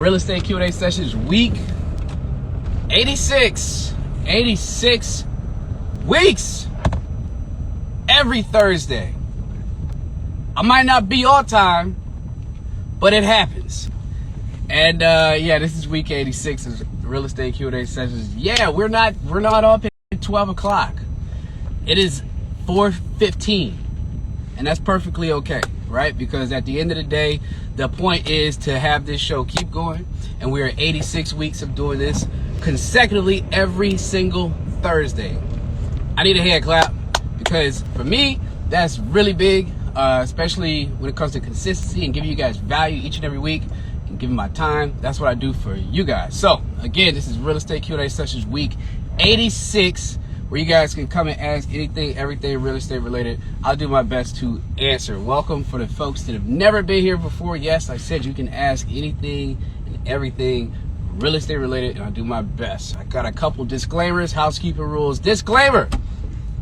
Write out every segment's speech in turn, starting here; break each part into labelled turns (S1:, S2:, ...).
S1: Real Estate Q&A Sessions week 86. 86 weeks. Every Thursday. I might not be all time, but it happens. And yeah, this is week 86 of Real Estate Q&A Sessions. Yeah, we're not up at 12 o'clock. It is 4:15. And that's perfectly okay, right? Because at the end of the day, the point is to have this show keep going. And we are 86 weeks of doing this consecutively every single Thursday. I need a hand clap because for me, that's really big, especially when it comes to consistency and giving you guys value each and every week and giving my time. That's what I do for you guys. So again, this is Real Estate Q&A Sessions week 86. Where you guys can come and ask anything, everything real estate related. I'll do my best to answer. Welcome for the folks that have never been here before. Yes, I said you can ask anything and everything real estate related, and I'll do my best. I got a couple disclaimers, housekeeping rules. Disclaimer,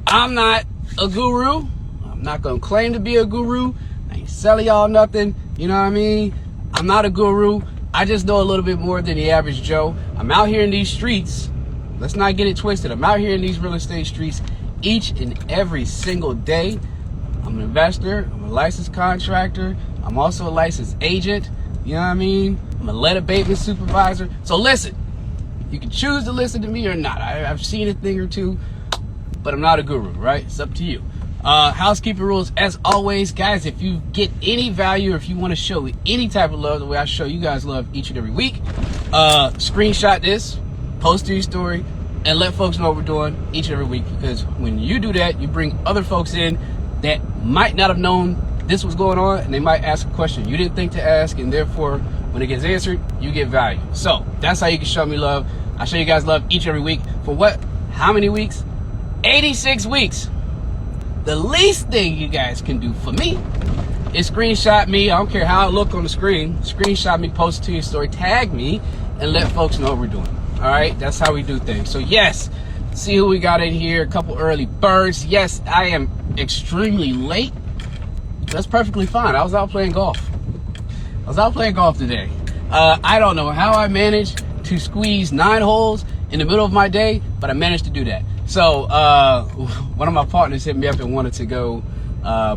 S1: I'm not a guru. I'm not going to claim to be a guru. I ain't selling y'all nothing. You know what I mean? I'm not a guru. I just know a little bit more than the average Joe. I'm out here in these streets. Let's not get it twisted. I'm out here in these real estate streets each and every single day. I'm an investor. I'm a licensed contractor. I'm also a licensed agent. You know what I mean? I'm a lead abatement supervisor. So listen, you can choose to listen to me or not. I've seen a thing or two, but I'm not a guru, right? It's up to you. Housekeeping rules, as always, guys, if you get any value or if you want to show any type of love the way I show you guys love each and every week, screenshot this. Post to your story and let folks know what we're doing each and every week, because when you do that, you bring other folks in that might not have known this was going on, and they might ask a question you didn't think to ask, and therefore when it gets answered, you get value. So that's how you can show me love. I show you guys love each and every week for what? How many weeks? 86 weeks. The least thing you guys can do for me is screenshot me. I don't care how I look on the screen. Screenshot me, post it to your story, tag me, and let folks know what we're doing. All right, that's how we do things. So yes, see who we got in here. A couple early birds. Yes, I am extremely late. That's perfectly fine. I was out playing golf. Today. I don't know how I managed to squeeze 9 holes in the middle of my day, but I managed to do that. So one of my partners hit me up and wanted to go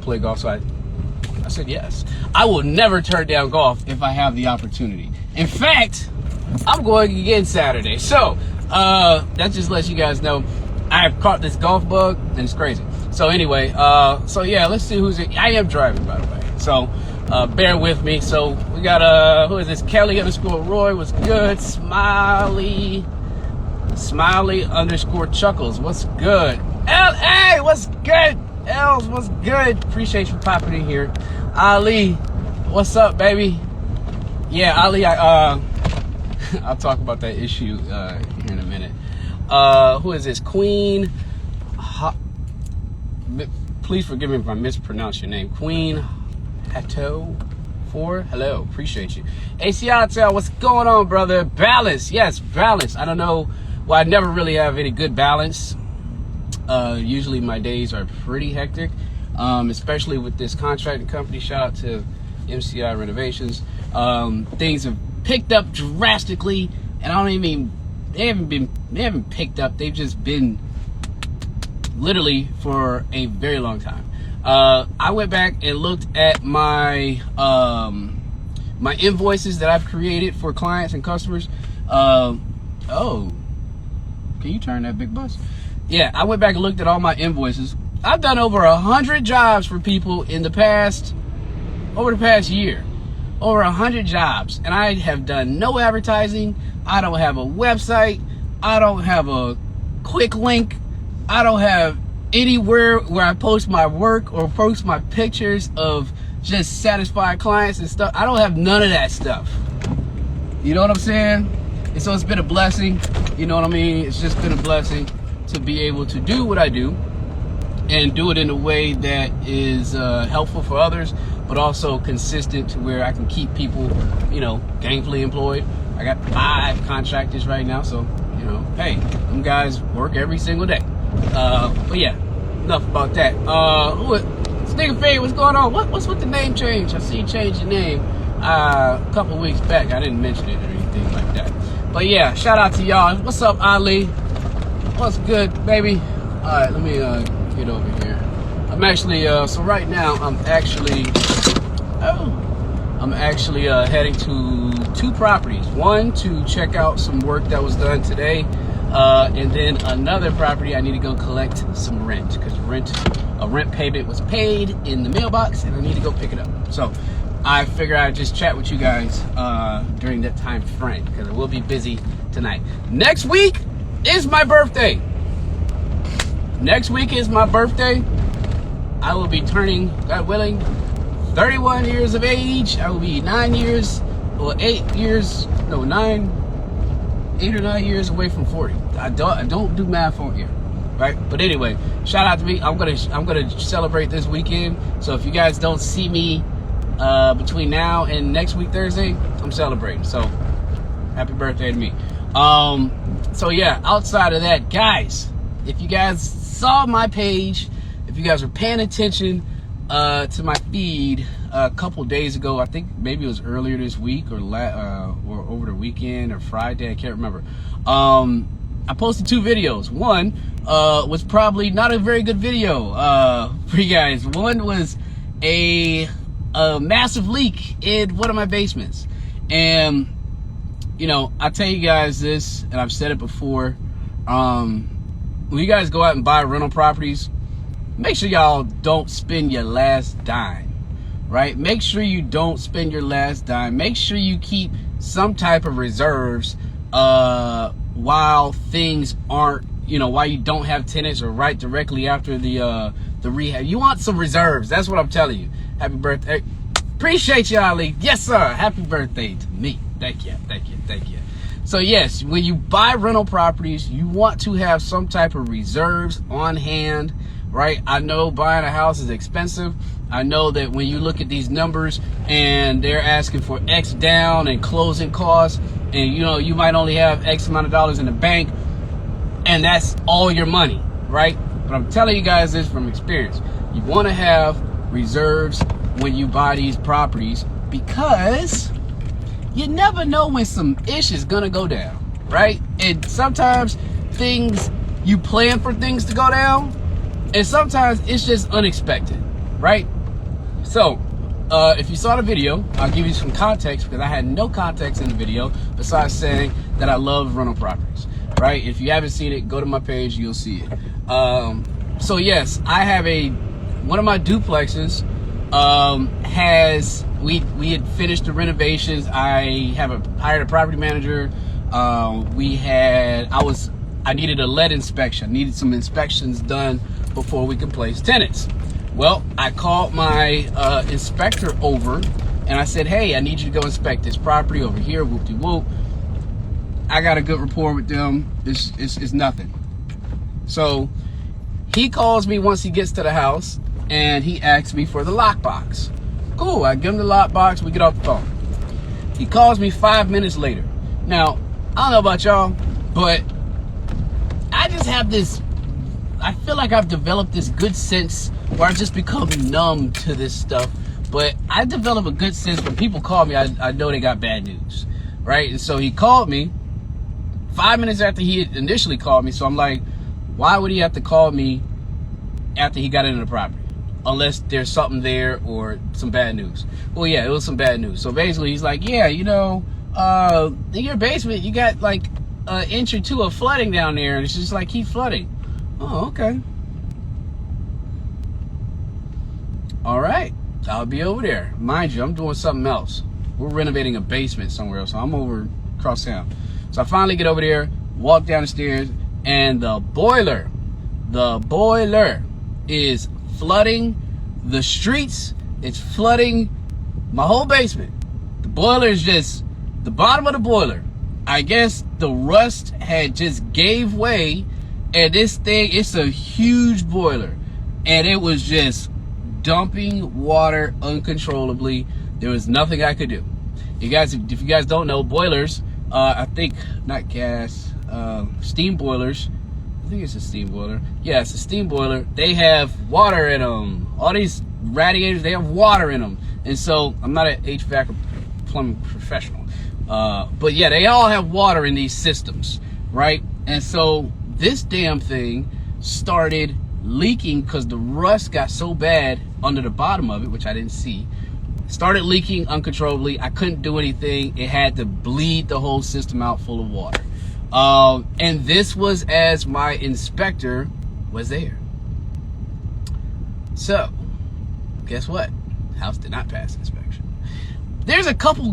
S1: play golf. So I said yes. I will never turn down golf if I have the opportunity. In fact, I'm going again Saturday. So that just lets you guys know I've caught this golf bug and it's crazy. So anyway, so yeah, let's see who's I am driving, by the way. So bear with me. So we got who is this? Kelly _ Roy. What's good? Smiley _ Chuckles. What's good? LA, what's good? Els, what's good? Appreciate you popping in here. Ali, what's up, baby? Yeah, Ali, I'll talk about that issue here in a minute. Who is this? Queen. Please forgive me if I mispronounce your name. Queen Hato 4. Hello, appreciate you. ACI, what's going on, brother? Balance. Yes, balance. I don't know. Well, I never really have any good balance. Usually my days are pretty hectic, especially with this contracting company. Shout out to MCI Renovations. Things have picked up drastically, and they haven't picked up. They've just been literally for a very long time. I went back and looked at my my invoices that I've created for clients and customers. Oh, can you turn that big bus? Yeah, I went back and looked at all my invoices. I've done over 100 jobs for people over the past year. Over 100 jobs, and I have done no advertising. I don't have a website. I don't have a quick link. I don't have anywhere where I post my work or post my pictures of just satisfied clients and stuff. I don't have none of that stuff. You know what I'm saying? And so it's been a blessing. You know what I mean? It's just been a blessing to be able to do what I do and do it in a way that is helpful for others, but also consistent to where I can keep people, gainfully employed. I got 5 contractors right now, so, hey, them guys work every single day. But yeah, enough about that. This nigga Fade, what's going on? What's with the name change? I see you changed your name. a couple weeks back. I didn't mention it or anything like that. But yeah, shout out to y'all. What's up, Ali? What's good, baby? All right, let me get over here. I'm actually so right now I'm actually heading to 2 properties. One to check out some work that was done today, and then another property I need to go collect some rent because a rent payment was paid in the mailbox and I need to go pick it up. So I figured I'd just chat with you guys during that time frame because I will be busy tonight. Next week is my birthday. Next week is my birthday. I will be turning, God willing, 31 years of age. I will be 8 or 9 years away from 40. I don't do math on here, right? But anyway, shout out to me. I'm gonna celebrate this weekend. So if you guys don't see me between now and next week Thursday, I'm celebrating. So happy birthday to me. So yeah, outside of that, guys, if you guys saw my page, if you guys were paying attention to my feed a couple days ago, I think maybe it was earlier this week or over the weekend or Friday, I can't remember. I posted 2 videos. One was probably not a very good video for you guys. One was a massive leak in one of my basements, and you know, I tell you guys this, and I've said it before. When you guys go out and buy rental properties, make sure y'all don't spend your last dime, right? Make sure you don't spend your last dime. Make sure you keep some type of reserves while things aren't, you know, while you don't have tenants or right directly after the rehab. You want some reserves. That's what I'm telling you. Happy birthday. Appreciate you, Ali. Yes, sir. Happy birthday to me. Thank you. Thank you. Thank you. So yes, when you buy rental properties, you want to have some type of reserves on hand, right? I know buying a house is expensive. I know that when you look at these numbers and they're asking for X down and closing costs, and you know, you might only have X amount of dollars in the bank, and that's all your money, right? But I'm telling you guys this from experience. You want to have reserves when you buy these properties because you never know when some ish is gonna go down, right? And sometimes you plan for things to go down, and sometimes it's just unexpected, right? So if you saw the video, I'll give you some context because I had no context in the video besides saying that I love rental properties, right? If you haven't seen it, go to my page, you'll see it. So yes, I have one of my duplexes we had finished the renovations. I hired a property manager. I needed a lead inspection. I needed some inspections done before we could place tenants. Well, I called my inspector over and I said, hey, I need you to go inspect this property over here, whoop-de-whoop. I got a good rapport with them. It's nothing. So he calls me once he gets to the house and he asks me for the lockbox. Cool, I give him the lockbox, we get off the phone. He calls me 5 minutes later. Now, I don't know about y'all, but I just have this, I feel like I've developed this good sense where I've just become numb to this stuff. But I develop a good sense when people call me, I know they got bad news, right? And so he called me 5 minutes after he had initially called me. So I'm like, why would he have to call me after he got into the property? Unless there's something there or some bad news. Well, yeah, it was some bad news. So basically he's like, yeah, you know, in your basement, you got like an inch or two of flooding down there. And it's just like, keep flooding. Oh, okay. All right. I'll be over there. Mind you, I'm doing something else. We're renovating a basement somewhere else. So I'm over across town. So I finally get over there, walk down the stairs, and the boiler is flooding the streets. It's flooding my whole basement. The boiler is just the bottom of the boiler. I guess the rust had just gave way, and this thing, it's a huge boiler, and it was just dumping water uncontrollably. There was nothing I could do. You guys, if you guys don't know, boilers, I think not gas, steam boilers. I think it's a steam boiler. Yeah, it's a steam boiler. They have water in them. All these radiators, they have water in them. And so I'm not an HVAC plumbing professional. But yeah, they all have water in these systems, right? And so this damn thing started leaking because the rust got so bad under the bottom of it, which I didn't see. Started leaking uncontrollably. I couldn't do anything. It had to bleed the whole system out full of water. And this was as my inspector was there. So, guess what? House did not pass inspection. There's a couple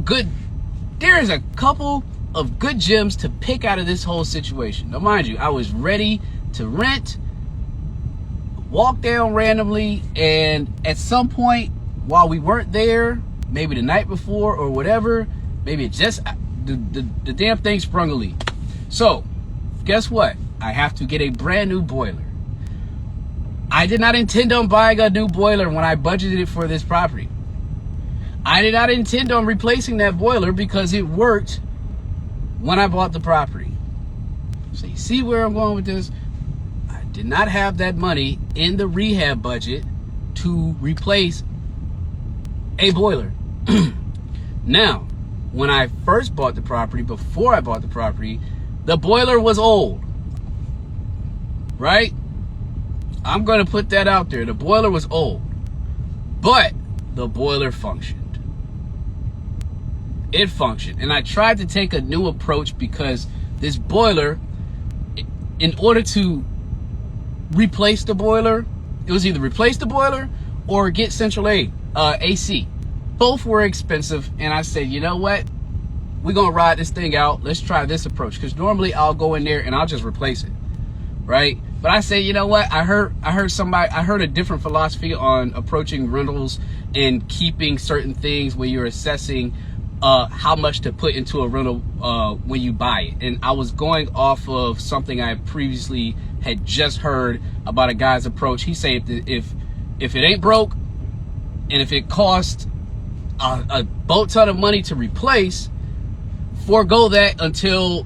S1: of good gems to pick out of this whole situation. Now, mind you, I was ready to rent, walk down randomly, and at some point while we weren't there, maybe the night before or whatever, maybe it just the damn thing sprung a leak. So, guess what? I have to get a brand new boiler. I did not intend on buying a new boiler when I budgeted for this property. I did not intend on replacing that boiler because it worked when I bought the property. So you see where I'm going with this? I did not have that money in the rehab budget to replace a boiler. Now, when I first bought the property, before I bought the property, the boiler was old, right? I'm going to put that out there. The boiler was old, but the boiler functioned. It functioned. And I tried to take a new approach because this boiler, in order to replace the boiler, it was either replace the boiler or get central AC. Both were expensive. And I said, you know what? We're going to ride this thing out. Let's try this approach. Because normally I'll go in there and I'll just replace it. Right? But I say, you know what? I heard a different philosophy on approaching rentals and keeping certain things when you're assessing how much to put into a rental when you buy it. And I was going off of something I previously had just heard about a guy's approach. He said if it ain't broke and if it costs a boat ton of money to replace, forego that until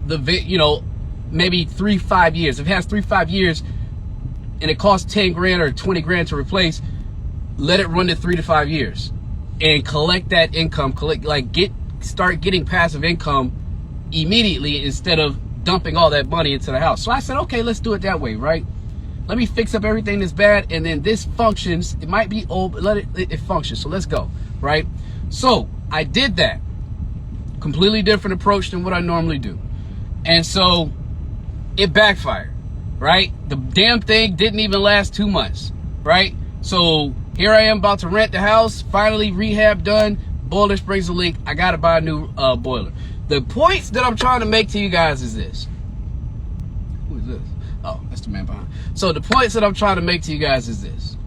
S1: maybe 3-5 years. If it has 3-5 years and it costs 10 grand or 20 grand to replace, let it run to 3 to 5 years and collect that income. Start getting passive income immediately instead of dumping all that money into the house. So I said, okay, let's do it that way, right? Let me fix up everything that's bad, and then this functions. It might be old, but let it function. So let's go, right? So I did that. Completely different approach than what I normally do. And so it backfired, right? The damn thing didn't even last 2 months, right? So here I am about to rent the house, finally rehab done, boiler springs a leak, I gotta buy a new boiler. The points that I'm trying to make to you guys is this. Who is this? Oh, that's the man behind. So the points that I'm trying to make to you guys is this.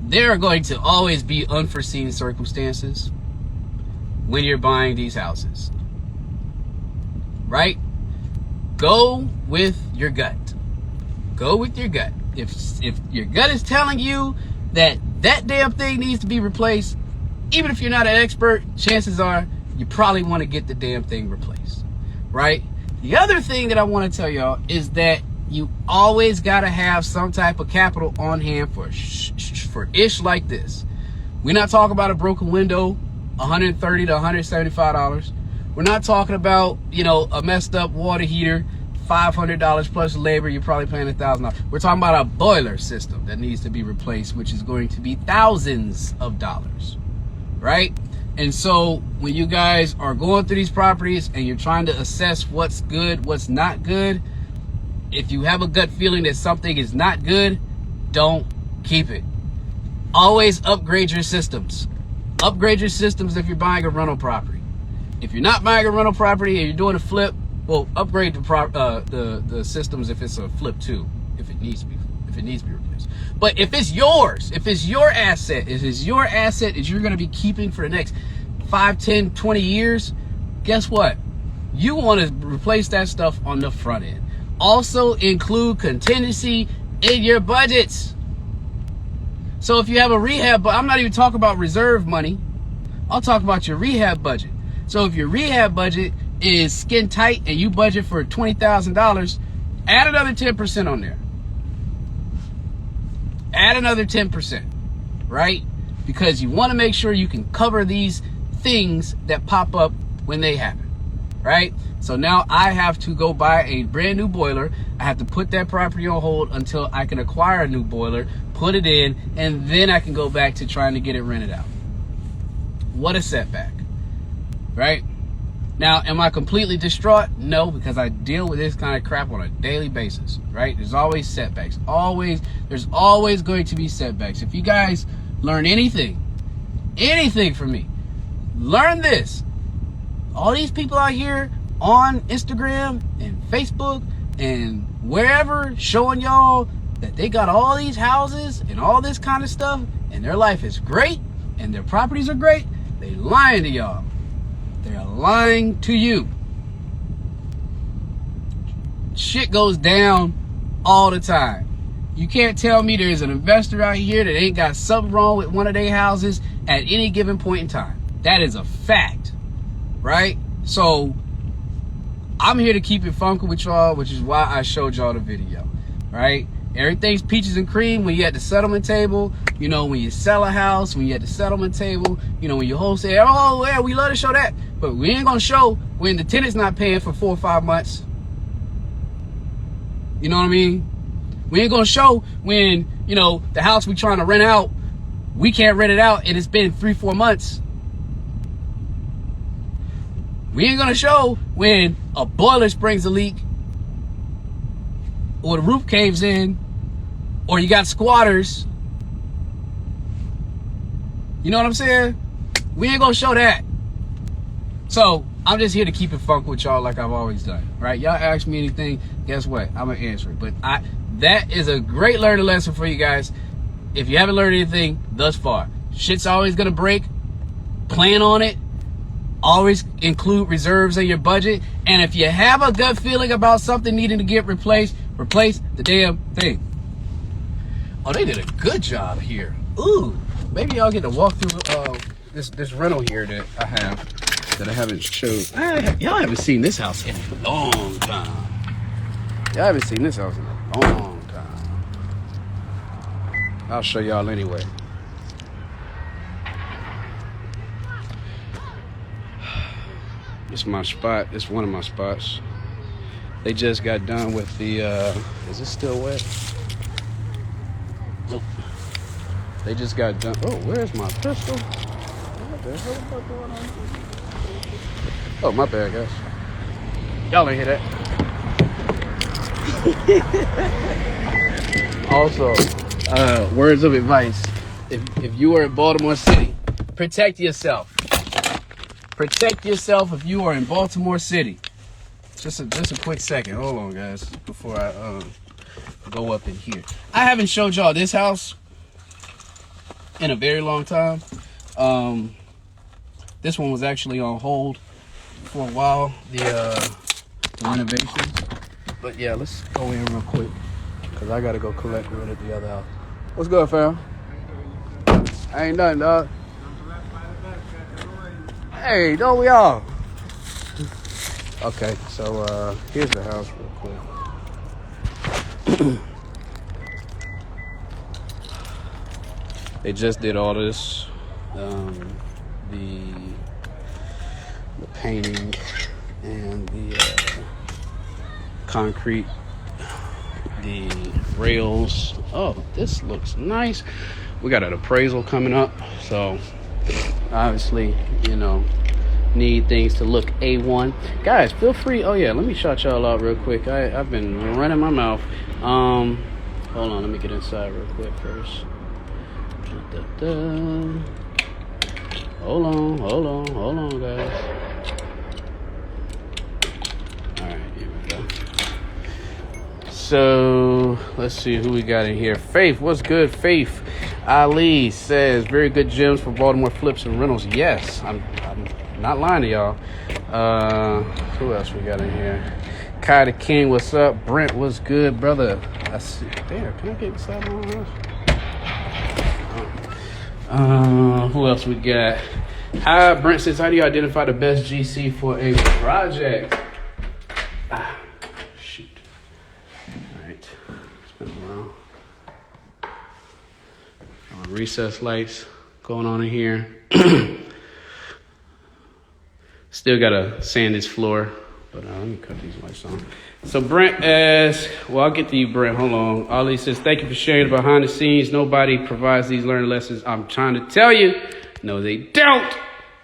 S1: There are going to always be unforeseen circumstances when you're buying these houses, right? Go with your gut. Go with your gut. If your gut is telling you that damn thing needs to be replaced, even if you're not an expert, chances are you probably want to get the damn thing replaced, right? The other thing that I want to tell y'all is that you always got to have some type of capital on hand for ish like this. We're not talking about a broken window, $130 to $175. We're not talking about, a messed up water heater, $500 plus labor. You're probably paying $1,000. We're talking about a boiler system that needs to be replaced, which is going to be thousands of dollars, right? And so when you guys are going through these properties and you're trying to assess what's good, what's not good, if you have a gut feeling that something is not good, don't keep it. Always upgrade your systems. Upgrade your systems if you're buying a rental property. If you're not buying a rental property and you're doing a flip, well, upgrade the systems if it's a flip too, if it needs to be replaced. But if it's yours, if it's your asset that you're going to be keeping for the next 5, 10, 20 years, guess what? You want to replace that stuff on the front end. Also include contingency in your budgets. So if you have a rehab, but I'm not even talking about reserve money. I'll talk about your rehab budget. So if your rehab budget is skin tight and you budget for $20,000, add another 10% on there. Add another 10%. right? Because you want to make sure you can cover these things that pop up when they happen, right? So now I have to go buy a brand new boiler. I have to put that property on hold until I can acquire a new boiler, put it in, and then I can go back to trying to get it rented out. What a setback, right? Now, am I completely distraught? No, because I deal with this kind of crap on a daily basis, right? There's always setbacks. There's always going to be setbacks. If you guys learn anything from me, learn this. All these people out here on Instagram and Facebook and wherever showing y'all that they got all these houses and all this kind of stuff and their life is great and their properties are great, they lying to y'all. They're lying to you. Shit goes down all the time. You can't tell me there's an investor out here that ain't got something wrong with one of their houses at any given point in time. That is a fact, right? So I'm here to keep it funky with y'all, which is why I showed y'all the video, right? Everything's peaches and cream when you at the settlement table. You know, when you sell a house, when you at the settlement table, you know, when you wholesale, oh yeah, we love to show that. But we ain't gonna show when the tenant's not paying for 4 or 5 months. You know what I mean? We ain't gonna show when, you know, the house we trying to rent out, we can't rent it out and it's been 3 or 4 months. We ain't gonna show when a boiler springs a leak, or the roof caves in, or you got squatters. You know what I'm saying? We ain't gonna show that. So I'm just here to keep it funk with y'all like I've always done, right? Y'all ask me anything, guess what? I'm gonna answer it. But that is a great learning lesson for you guys. If you haven't learned anything thus far, shit's always gonna break. Plan on it. Always include reserves in your budget. And if you have a gut feeling about something needing to get replaced, replace the damn thing. Oh, they did a good job here. Ooh, maybe y'all get to walk through this rental here that I have that I haven't showed. Y'all haven't seen this house in a long time. Y'all haven't seen this house in a long time. I'll show y'all anyway. This is my spot. This is one of my spots. They just got done with the, is it still wet? Nope. They just got done. Oh, where's my pistol? What the hell am I doing on here? Oh, my bad, guys. Y'all ain't hear that. Also, words of advice. If you are in Baltimore City, protect yourself. Protect yourself if you are in Baltimore City. Just a quick second. Hold on, guys, before I go up in here. I haven't showed y'all this house in a very long time. This one was actually on hold for a while, the renovations. But yeah, let's go in real quick because I gotta go collect wood at the other house. What's good, fam? Ain't nothing, dog. Hey, don't we all? Okay, so here's the house real quick. They just did all this, the painting and the concrete, the rails. Oh, this looks nice. We got an appraisal coming up, so obviously, you know, need things to look A1. Guys, feel free. Oh yeah, let me shout y'all out real quick. I've been running my mouth. Hold on, let me get inside real quick first. Hold on, guys. Alright, here we go. So let's see who we got in here. Faith, what's good, Faith? Ali says, very good gems for Baltimore flips and rentals. Yes, I'm not lying to y'all. Who else we got in here? Kai the King, what's up? Brent, what's good, brother? I see. Damn, can I get inside my house? Who else we got? Hi, Brent says, how do you identify the best GC for a project? Shoot. All right. It's been a while. recessed lights going on in here. Still gotta sand this floor, but let me cut these lights on. So Brent asks, well, I'll get to you, Brent. Hold on. Ollie says, thank you for sharing the behind the scenes. Nobody provides these learning lessons. I'm trying to tell you. No, they don't.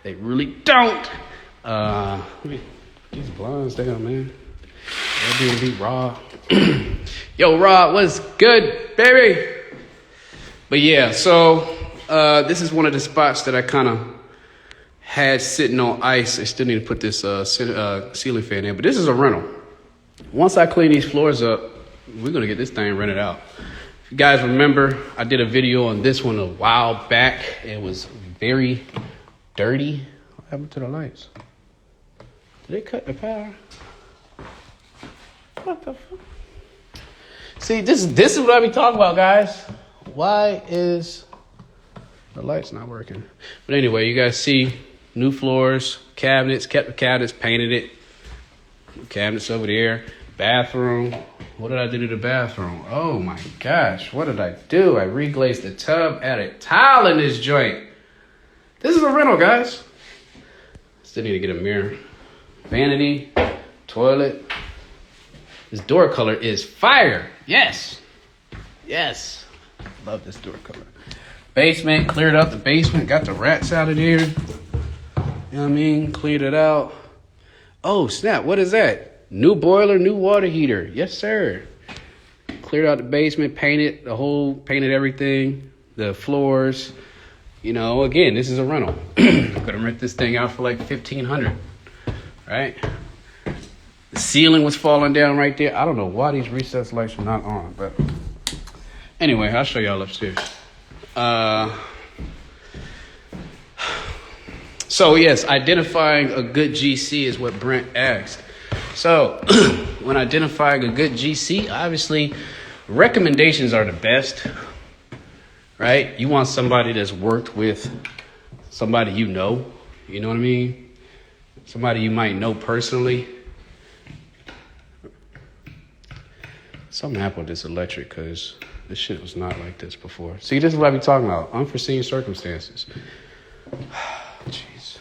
S1: They really don't. Let me get these blinds down, man. Airbnb Rob. Yo, Rob, what's good, baby? But yeah, so this is one of the spots that I kind of had sitting on ice. I still need to put this ceiling fan in, but this is a rental. Once I clean these floors up, we're going to get this thing rented out. If you guys remember, I did a video on this one a while back. It was very dirty. What happened to the lights? Did they cut the power? What the fuck? See, this is what I be talking about, guys. Why is the lights not working? But anyway, you guys see new floors, cabinets, kept the cabinets, painted it. Cabinets over there, bathroom. What did I do to the bathroom? Oh my gosh, what did I do? I reglazed the tub, added tile in this joint. This is a rental, guys. Still need to get a mirror. Vanity, toilet. This door color is fire. Yes. Yes. Love this door color. Basement, cleared up the basement. Got the rats out of there. You know what I mean? Cleared it out. Oh, snap. What is that? New boiler, new water heater. Yes, sir. Cleared out the basement, painted everything. The floors. You know, again, this is a rental. Gonna rent this thing out for like $1,500. Right? The ceiling was falling down right there. I don't know why these recessed lights are not on, but anyway, I'll show y'all upstairs. So yes, identifying a good GC is what Brent asked. So when identifying a good GC, obviously recommendations are the best, right? You want somebody that's worked with somebody you know what I mean? Somebody you might know personally. Something happened with this electric because this shit was not like this before. See, this is what I be talking about. Unforeseen circumstances. Jeez.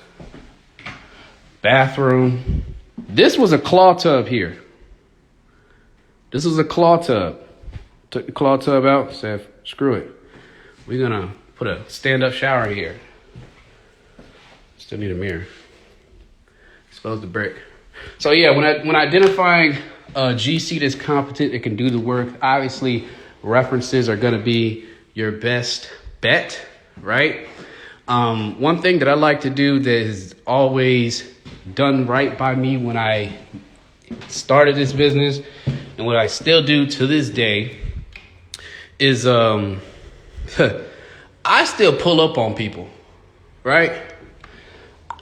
S1: Bathroom. This was a claw tub here. This was a claw tub. Took the claw tub out, said, screw it. We're going to put a stand-up shower here. Still need a mirror. Expose the brick. So yeah, when identifying a GC that's competent, that can do the work, obviously references are going to be your best bet, right? One thing that I like to do that is always done right by me when I started this business, and what I still do to this day, is I still pull up on people, right?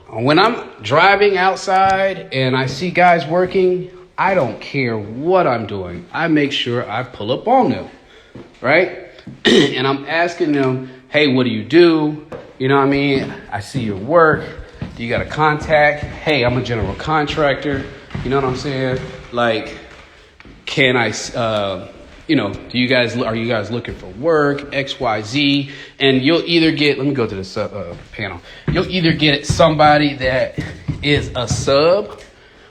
S1: When I'm driving outside and I see guys working, I don't care what I'm doing. I make sure I pull up on them, right? And I'm asking them, hey, what do you do? You know what I mean? I see your work. Do you got a contact? Hey, I'm a general contractor. You know what I'm saying? Like, can I, are you guys looking for work? X, Y, Z. And you'll either get, let me go to the panel. You'll either get somebody that is a sub,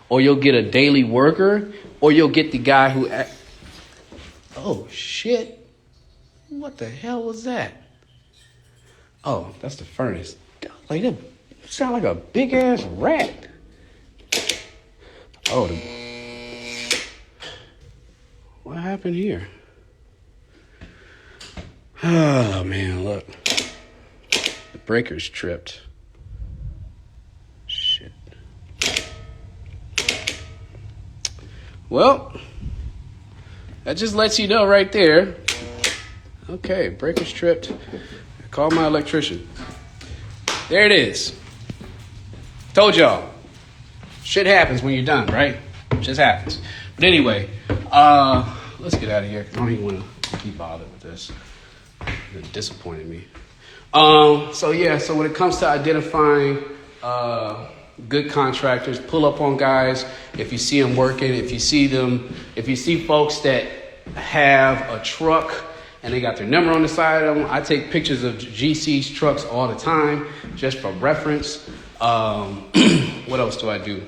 S1: or you'll get a daily worker, or you'll get the guy who, oh shit. What the hell was that? Oh, that's the furnace. Like that sound like a big ass rat. Oh, what happened here? Oh man, look. The breaker's tripped. Shit. Well, that just lets you know right there. Okay, breaker's tripped. Call my electrician. There it is. Told y'all. Shit happens when you're done, right? Just happens. But anyway, let's get out of here. I don't even want to be bothered with this. It disappointed me. So when it comes to identifying good contractors, pull up on guys if you see them working, if you see folks that have a truck and they got their number on the side of them. I take pictures of GC's trucks all the time, just for reference. What else do I do?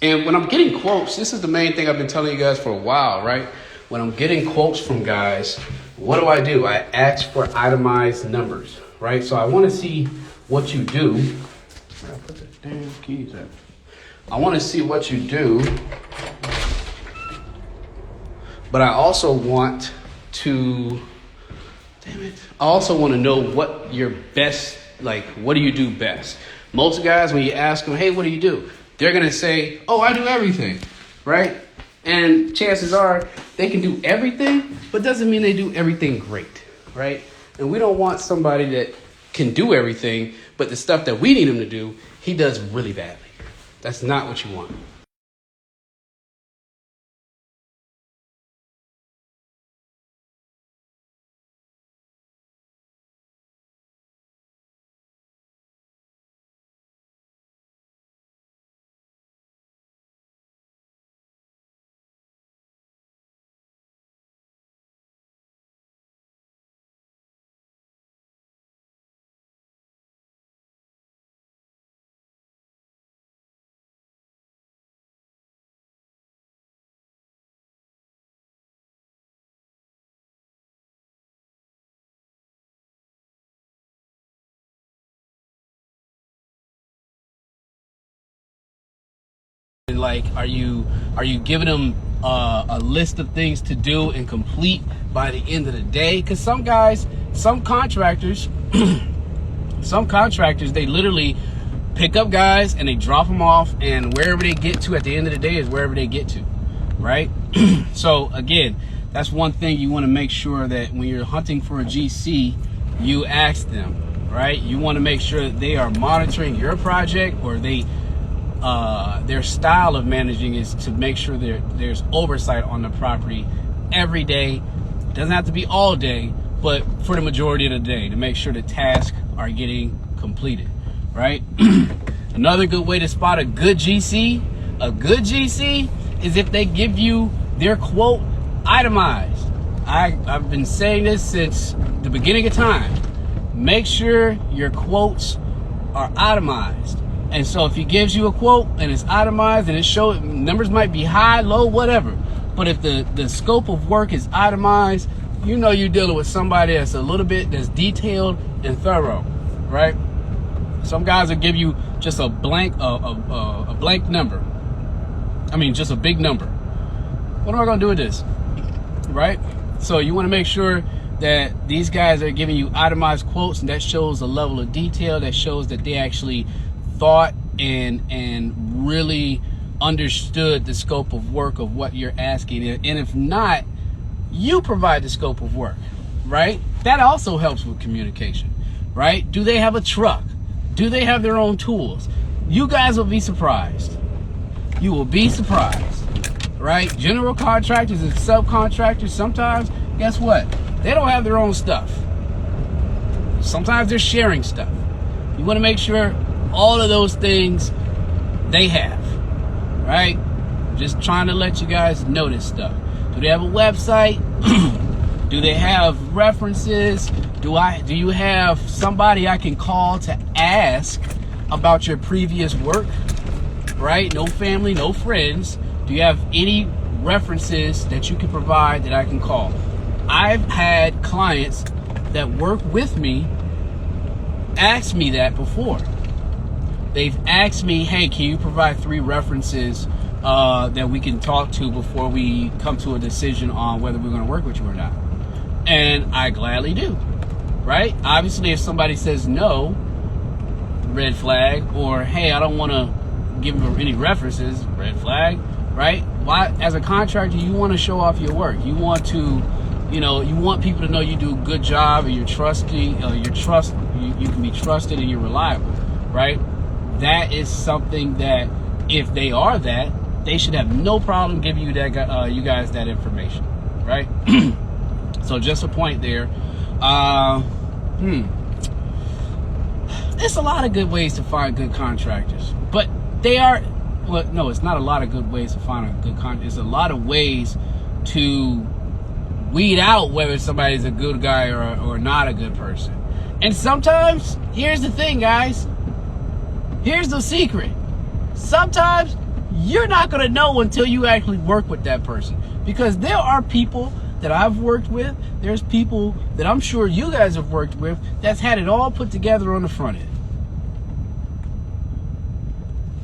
S1: And when I'm getting quotes, this is the main thing I've been telling you guys for a while, right? When I'm getting quotes from guys, what do? I ask for itemized numbers, right? So I want to see what you do. Where I put the damn keys at? I want to see what you do, but I also want to, I also want to know what your best, like, what do you do best? Most guys, when you ask them, hey, what do you do? They're going to say, oh, I do everything, right? And chances are they can do everything, but doesn't mean they do everything great, right? And we don't want somebody that can do everything, but the stuff that we need him to do, he does really badly. That's not what you want. Like, are you giving them a list of things to do and complete by the end of the day? Because some contractors, they literally pick up guys and they drop them off, and wherever they get to at the end of the day is wherever they get to, right? So again, that's one thing you want to make sure that when you're hunting for a GC, you ask them, right? You want to make sure that they are monitoring your project, or their style of managing is to make sure there's oversight on the property every day. It doesn't have to be all day, but for the majority of the day, to make sure the tasks are getting completed, right? Another good way to spot a good GC is if they give you their quote itemized. I've been saying this since the beginning of time. Make sure your quotes are itemized. And so if he gives you a quote and it's itemized and it shows numbers might be high, low, whatever, but if the scope of work is itemized, you know you're dealing with somebody that's that's detailed and thorough, right? Some guys will give you just a blank number. I mean, just a big number. What am I gonna do with this, right? So you want to make sure that these guys are giving you itemized quotes, and that shows a level of detail, that shows that they actually thought and really understood the scope of work of what you're asking. And if not, you provide the scope of work, right? That also helps with communication, right? Do they have a truck? Do they have their own tools? You guys will be surprised. You will be surprised, right? General contractors and subcontractors, sometimes, guess what? They don't have their own stuff. Sometimes they're sharing stuff. You want to make sure all of those things they have, right? Just trying to let you guys know this stuff. Do they have a website? Do they have references? Do you have somebody I can call to ask about your previous work, right? No family, no friends. Do you have any references that you can provide that I can call? I've had clients that work with me ask me that before. They've asked me, hey, can you provide 3 references that we can talk to before we come to a decision on whether we're going to work with you or not? And I gladly do, right? Obviously, if somebody says no, red flag, or hey, I don't want to give them any references, red flag, right? Why, as a contractor, you want to show off your work. You want to, you want people to know you do a good job, and you're trusting, you can be trusted and you're reliable, right? That is something that if they are that, they should have no problem giving you that, you guys that information, right? So just a point there. There's a lot of good ways to find good contractors, but no, it's not a lot of good ways to find a good contractor. There's a lot of ways to weed out whether somebody's a good guy or not a good person. And sometimes, here's the thing, guys. Here's the secret. Sometimes you're not going to know until you actually work with that person. Because there are people that I've worked with, there's people that I'm sure you guys have worked with that's had it all put together on the front end.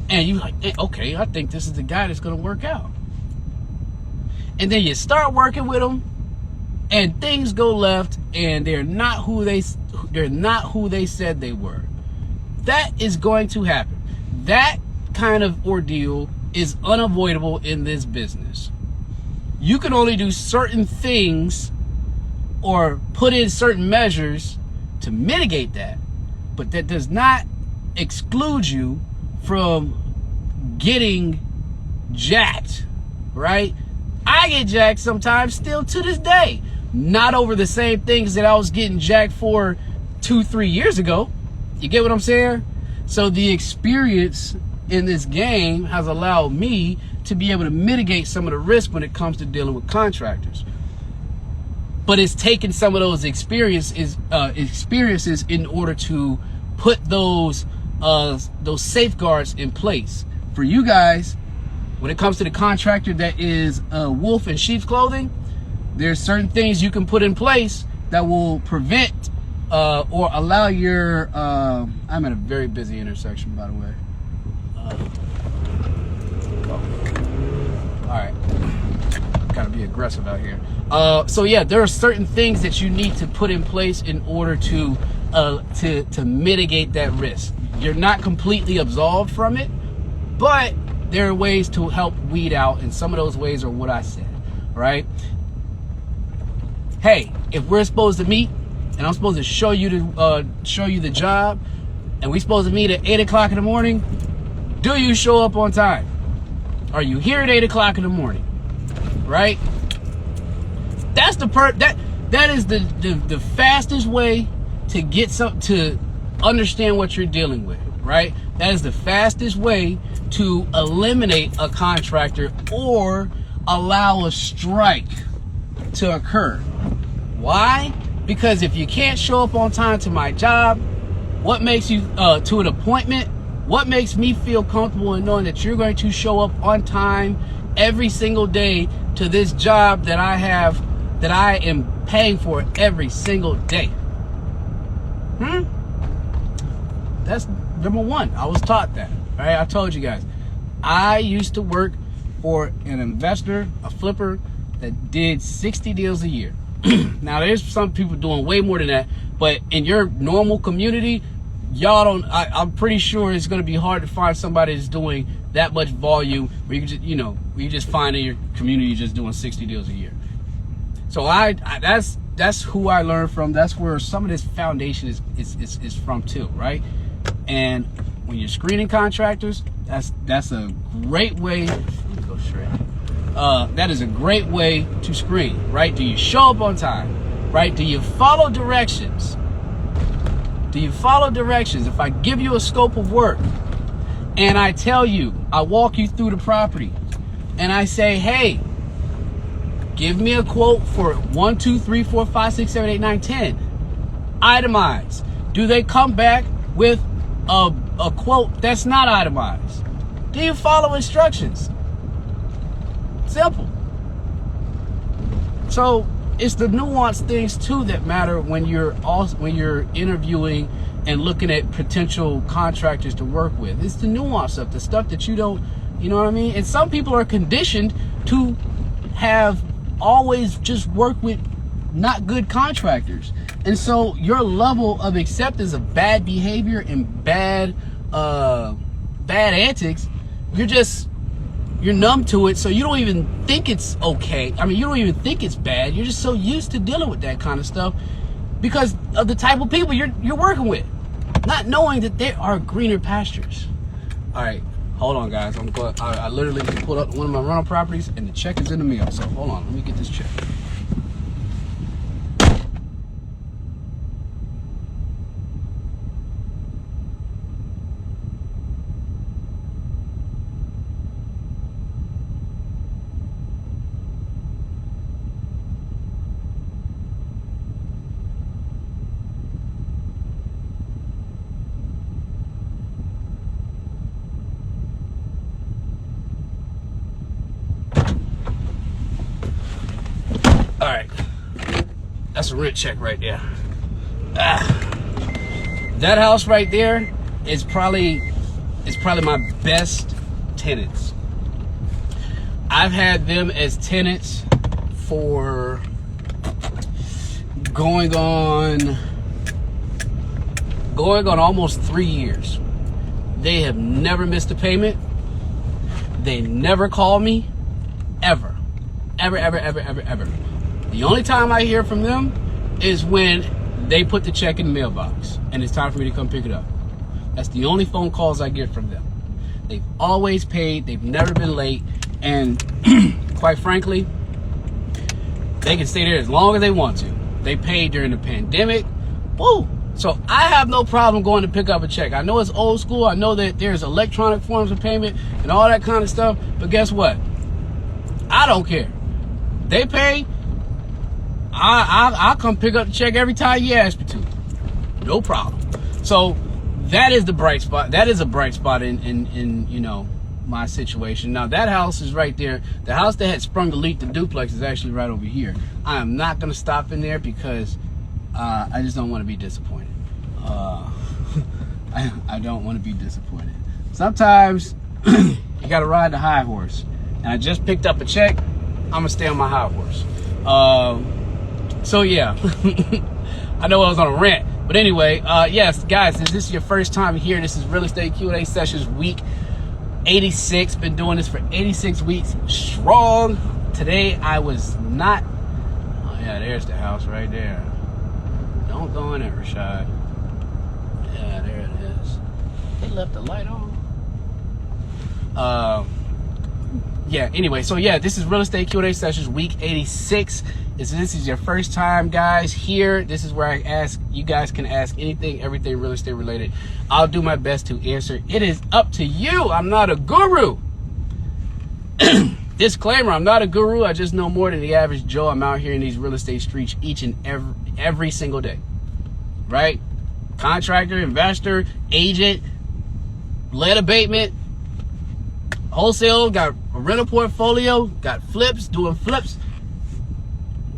S1: And you're like, okay, I think this is the guy that's going to work out. And then you start working with them, and things go left, and they're not who they said they were. That is going to happen. That kind of ordeal is unavoidable in this business. You can only do certain things or put in certain measures to mitigate that, but that does not exclude you from getting jacked, right? I get jacked sometimes still to this day. Not over the same things that I was getting jacked for 2-3 years ago. You get what I'm saying? So the experience in this game has allowed me to be able to mitigate some of the risk when it comes to dealing with contractors. But it's taken some of those experiences in order to put those safeguards in place. For you guys, when it comes to the contractor that is wolf in sheep's clothing, there's certain things you can put in place that will prevent or allow your I'm at a very busy intersection, by the way. All right, gotta be aggressive out here. So yeah, there are certain things that you need to put in place in order to mitigate that risk. You're not completely absolved from it, but there are ways to help weed out, and some of those ways are what I said, right? Hey, if we're supposed to meet, and I'm supposed to show you the job, and we're supposed to meet at 8 o'clock in the morning, do you show up on time? Are you here at 8 o'clock in the morning? Right? That's that is the fastest way to get to understand what you're dealing with, right? That is the fastest way to eliminate a contractor or allow a strike to occur. Why? Because if you can't show up on time to my job, what makes you to an appointment? What makes me feel comfortable in knowing that you're going to show up on time every single day to this job that I have, that I am paying for every single day? That's number one. I was taught that, right? I told you guys. I used to work for an investor, a flipper, that did 60 deals a year. Now, there's some people doing way more than that, but in your normal community, y'all don't, I'm pretty sure it's going to be hard to find somebody that's doing that much volume where you can just, where you just find in your community just doing 60 deals a year. So that's who I learned from. That's where some of this foundation is from too, right? And when you're screening contractors, that's a great way. Let me go straight. That is a great way to screen, right? Do you show up on time, right? Do you follow directions? Do you follow directions? If I give you a scope of work and I tell you, I walk you through the property and I say, hey, give me a quote for 1, 2, 3, 4, 5, 6, 7, 8, 9, 10. Itemize. Do they come back with a quote that's not itemized? Do you follow instructions? Simple. So it's the nuanced things too that matter when you're interviewing and looking at potential contractors to work with. It's the nuance stuff, the stuff that you don't, you know what I mean? And some people are conditioned to have always just worked with not good contractors. And so your level of acceptance of bad behavior and bad antics, you're numb to it, so you don't even think it's okay. I mean, you don't even think it's bad. You're just so used to dealing with that kind of stuff because of the type of people you're working with, not knowing that there are greener pastures. All right, hold on, guys. I literally pulled up one of my rental properties, and the check is in the mail. So hold on, let me get this check. That's a rent check right there. That house right there is probably my best tenants. I've had them as tenants for going on almost 3 years. They have never missed a payment. They never call me, ever. The only time I hear from them is when they put the check in the mailbox and it's time for me to come pick it up. That's the only phone calls I get from them. They've always paid. They've never been late. And quite frankly, they can stay there as long as they want to. They paid during the pandemic. Woo! So I have no problem going to pick up a check. I know it's old school. I know that there's electronic forms of payment and all that kind of stuff. But guess what? I don't care. They pay. I'll come pick up the check every time you ask me to. No problem. So that is the bright spot. That is a bright spot in you know, my situation. Now that house is right there. The house that had sprung the leak, the duplex, is actually right over here. I am not going to stop in there because I just don't want to be disappointed. I don't want to be disappointed. Sometimes you got to ride the high horse. And I just picked up a check. I'm going to stay on my high horse. So yeah, I know I was on a rant. But anyway, yes, guys, if this is your first time here, this is Real Estate Q&A Sessions week 86. Been doing this for 86 weeks strong. Today I was not. Oh yeah, there's the house right there. Don't go in it, Rashaad. Yeah, there it is. They left the light on. Yeah, anyway, so yeah, this is Real Estate Q&A Sessions week 86. If this is your first time, guys, here, this is where I ask, you guys can ask anything, everything real estate related. I'll do my best to answer. It is up to you. I'm not a guru. Disclaimer, I'm not a guru. I just know more than the average Joe. I'm out here in these real estate streets each and every single day, right? Contractor, investor, agent, lead abatement, wholesale, got a rental portfolio, got flips, doing flips.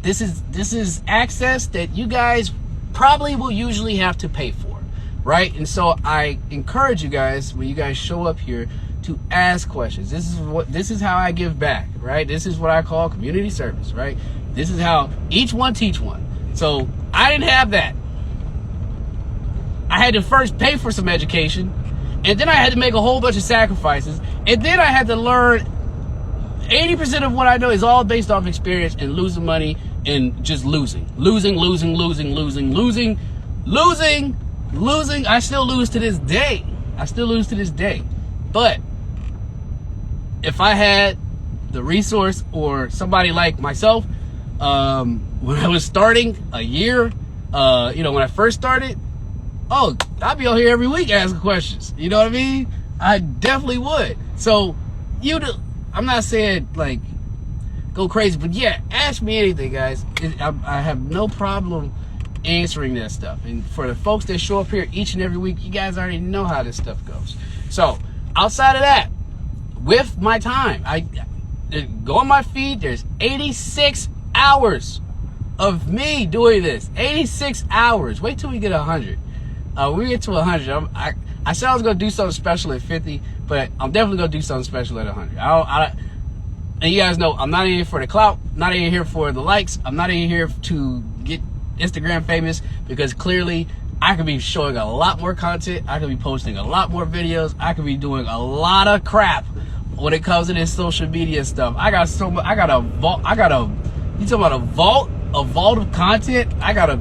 S1: This is access that you guys probably will usually have to pay for, right? And so I encourage you guys, when you guys show up here, to ask questions. This is how I give back, right? This is what I call community service, right? This is how each one teach one. So I didn't have that. I had to first pay for some education, and then I had to make a whole bunch of sacrifices, and then I had to learn 80% of what I know is all based off experience and losing money and just losing. Losing. I still lose to this day. But if I had the resource or somebody like myself, when I was starting a year, when I first started, I'd be out here every week asking questions. You know what I mean? I definitely would. So I'm not saying like go crazy, but yeah, ask me anything, guys. I have no problem answering that stuff. And for the folks that show up here each and every week, you guys already know how this stuff goes. So outside of that, with my time, I go on my feed. There's 86 hours of me doing this. 86 hours. Wait till we get 100. When we get to 100, I said I was gonna do something special at 50, but I'm definitely gonna do something special at 100. And you guys know I'm not in here for the clout, not in here for the likes. I'm not in here to get Instagram famous, because clearly I could be showing a lot more content. I could be posting a lot more videos. I could be doing a lot of crap when it comes to this social media stuff. I got a vault. You talking about a vault of content? I got a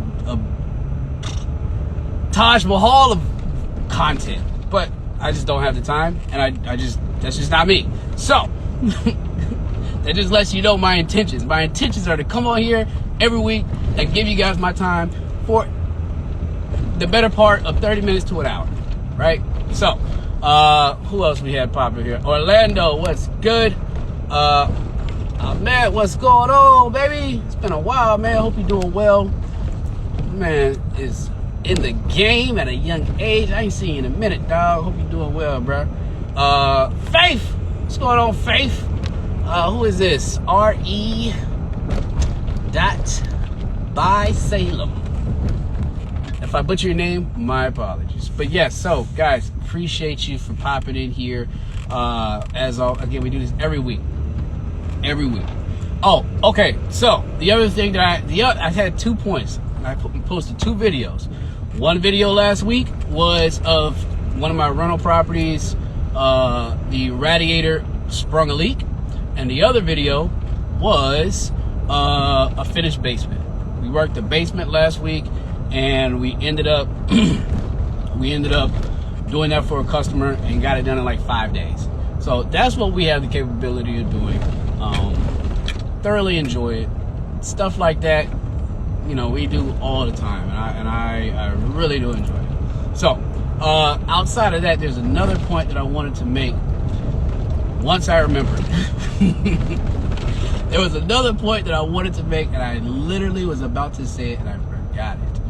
S1: Taj Mahal of content, but I just don't have the time, and that's just not me. So that just lets you know my intentions. My intentions are to come on here every week and give you guys my time for the better part of 30 minutes to an hour, right? So, who else we had popping here? Orlando, what's good? Man, what's going on, baby? It's been a while, man. Hope you're doing well. Man is in the game at a young age. I ain't seen you in a minute, dog. Hope you're doing well, bro. Faith, what's going on, Faith? Who is this? R.E. by Salem. If I butcher your name, my apologies. But yes, so guys, appreciate you for popping in here. Again, we do this every week. Oh, okay. So the other thing that I had 2 points. I posted 2 videos. One video last week was of one of my rental properties. The radiator sprung a leak, and the other video was a finished basement. We worked the basement last week, and we ended up doing that for a customer and got it done in like 5 days. So that's what we have the capability of doing. Thoroughly enjoy it. Stuff like that, you know, we do all the time, and I really do enjoy it. So outside of that, there's another point that I wanted to make once I remembered. There was another point that I wanted to make, and I literally was about to say it, and I forgot it.